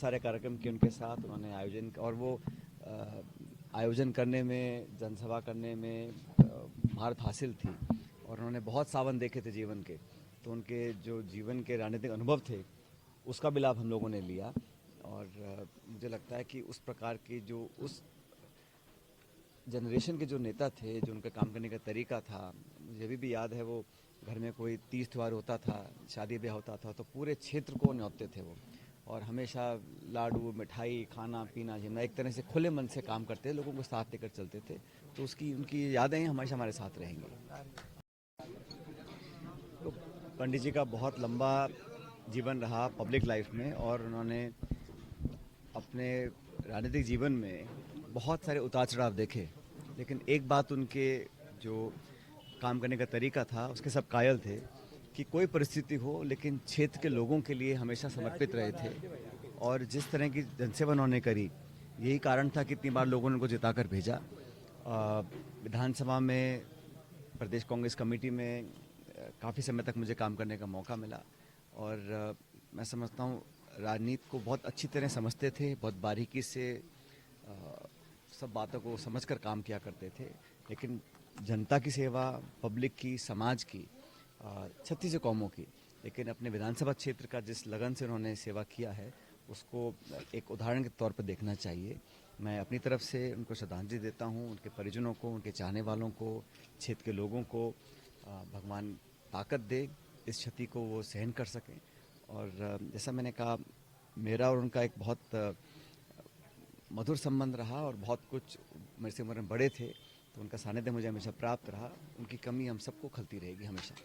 सारे कार्यक्रम किए उनके साथ, उन्होंने आयोजन और वो आयोजन करने में, जनसभा करने में महारत हासिल थी और उन्होंने बहुत सावन देखे थे जीवन के, तो उनके जो जीवन के राजनीतिक अनुभव थे उसका भी लाभ हम लोगों ने लिया। और मुझे लगता है कि उस प्रकार की जो उस जनरेशन के जो नेता थे, जो उनका काम करने का तरीका था, मुझे अभी भी याद है वो घर में कोई तीज त्यौहार होता था, शादी ब्याह होता था तो पूरे क्षेत्र को न्योते थे वो, और हमेशा लाडू मिठाई खाना पीना जीना एक तरह से खुले मन से काम करते थे, लोगों को साथ लेकर चलते थे। तो उसकी उनकी यादें हमेशा हमारे साथ रहेंगी। तो पंडित जी का बहुत लंबा जीवन रहा पब्लिक लाइफ में, और उन्होंने अपने राजनीतिक जीवन में बहुत सारे उतार चढ़ाव देखे, लेकिन एक बात उनके जो काम करने का तरीका था उसके सब कायल थे कि कोई परिस्थिति हो लेकिन क्षेत्र के लोगों के लिए हमेशा समर्पित रहे थे। और जिस तरह की जनसेवा उन्होंने करी, यही कारण था कि इतनी बार लोगों ने उनको जिता कर भेजा। विधानसभा में, प्रदेश कांग्रेस कमेटी में काफ़ी समय तक मुझे काम करने का मौका मिला, और मैं समझता हूँ राजनीति को बहुत अच्छी तरह समझते थे, बहुत बारीकी से सब बातों को समझकर काम किया करते थे। लेकिन जनता की सेवा, पब्लिक की, समाज की, 36 कौमों की, लेकिन अपने विधानसभा क्षेत्र का जिस लगन से उन्होंने सेवा किया है उसको एक उदाहरण के तौर पर देखना चाहिए। मैं अपनी तरफ से उनको श्रद्धांजलि देता हूँ, उनके परिजनों को, उनके चाहने वालों को, क्षेत्र के लोगों को भगवान ताकत दे, इस क्षति को वो सहन कर सकें। और जैसा मैंने कहा, मेरा और उनका एक बहुत मधुर संबंध रहा, और बहुत कुछ मेरे से उम्र में बड़े थे, तो उनका सानिध्य मुझे हमेशा प्राप्त रहा। उनकी कमी हम सबको खलती रहेगी हमेशा।